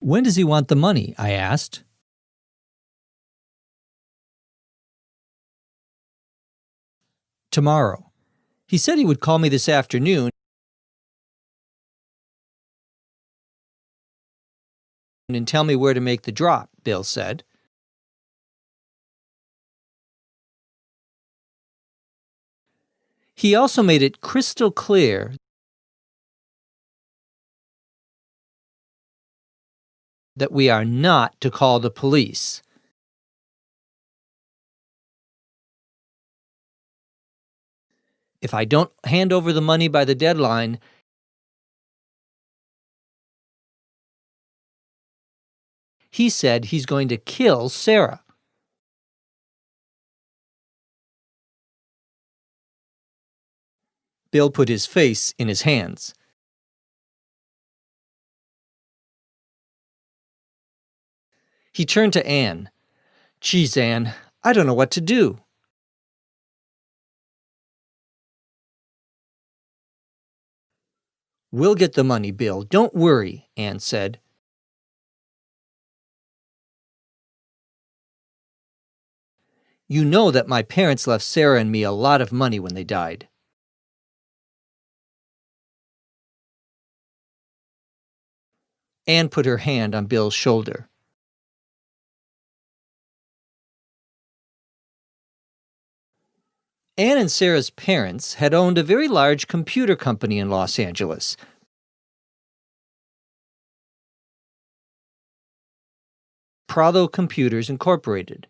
When does he want the money? I asked. Tomorrow. He said he would call me this afternoon and tell me where to make the drop, Bill said. He also made it crystal clear that we are not to call the police. If I don't hand over the money by the deadline, he said he's going to kill Sarah. Bill put his face in his hands. He turned to Anne. Geez, Anne, I don't know what to do. We'll get the money, Bill. Don't worry, Anne said. You know that my parents left Sarah and me a lot of money when they died. Anne put her hand on Bill's shoulder. Anne and Sarah's parents had owned a very large computer company in Los Angeles. Prado Computers Incorporated.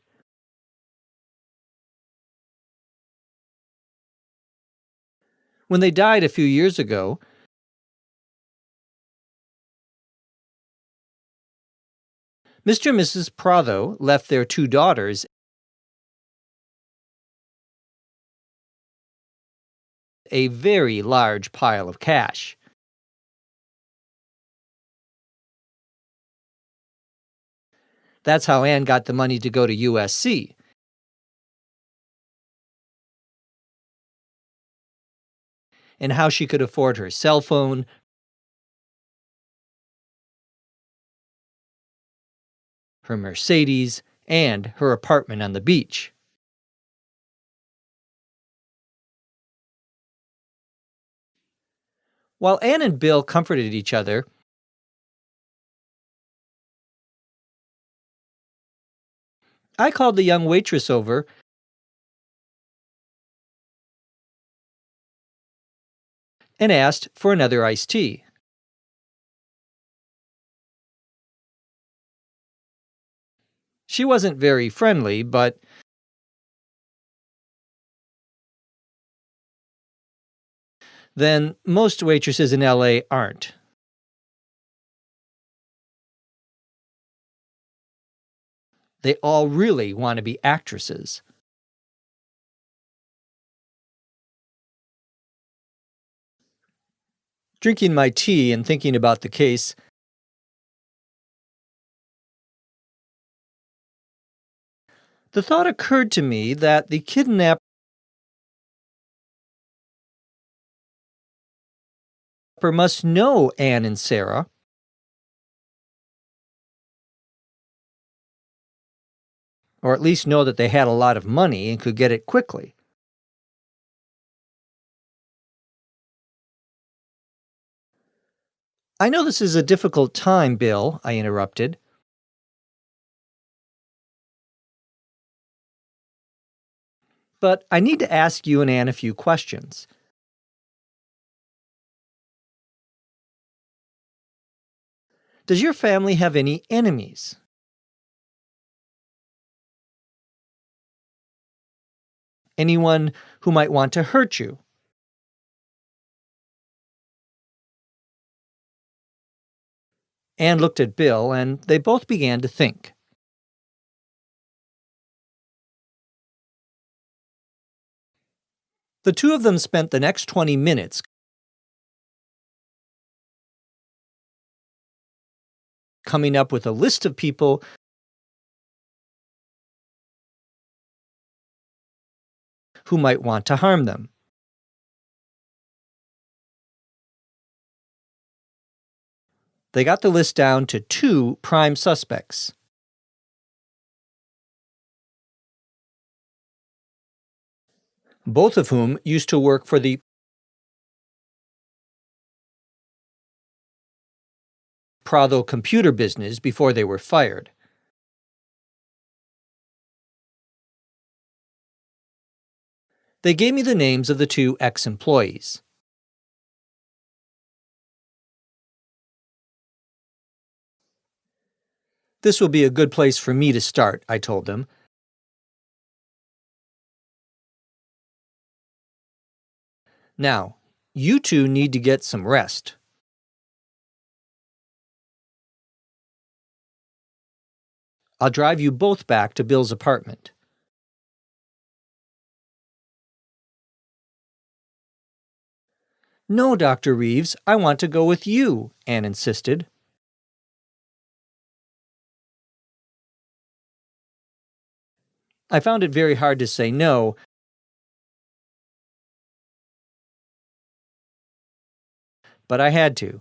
When they died a few years ago, Mr. and Mrs. Prado left their 2 daughters a very large pile of cash. That's how Anne got the money to go to USC. And how she could afford her cell phone, her Mercedes, and her apartment on the beach. While Anne and Bill comforted each other, I called the young waitress over and asked for another iced tea. She wasn't very friendly, but then most waitresses in LA aren't. They all really want to be actresses. Drinking my tea and thinking about the case, the thought occurred to me that the kidnapper must know Anne and Sarah, or at least know that they had a lot of money and could get it quickly. I know this is a difficult time, Bill, I interrupted. But I need to ask you and Anne a few questions. Does your family have any enemies? Anyone who might want to hurt you? Anne looked at Bill, and they both began to think. The two of them spent the next 20 minutes coming up with a list of people who might want to harm them. They got the list down to 2 prime suspects. Both of whom used to work for the Prado computer business before they were fired. They gave me the names of the 2 ex-employees. This will be a good place for me to start, I told them. Now, you 2 need to get some rest. I'll drive you both back to Bill's apartment. No, Dr. Reeves, I want to go with you, Anne insisted. I found it very hard to say no, but I had to.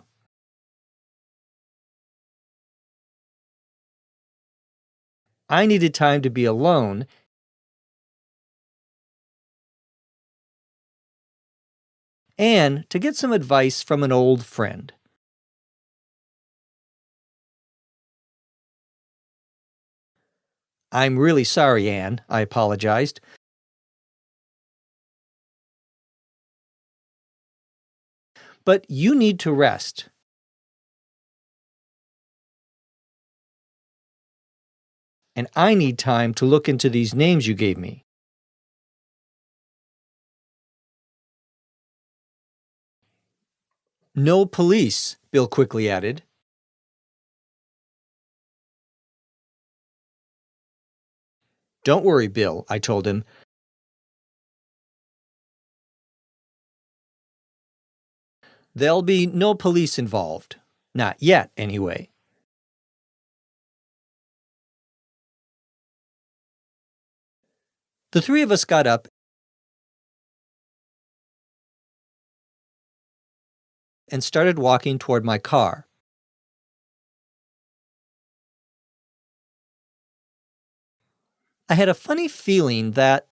I needed time to be alone and to get some advice from an old friend. I'm really sorry, Anne, I apologized. But you need to rest. And I need time to look into these names you gave me. No police, Bill quickly added. Don't worry, Bill, I told him. There'll be no police involved. Not yet, anyway. The 3 of us got up and started walking toward my car. I had a funny feeling that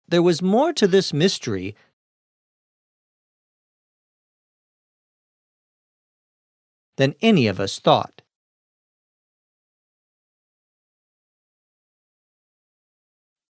there was more to this mystery than any of us thought.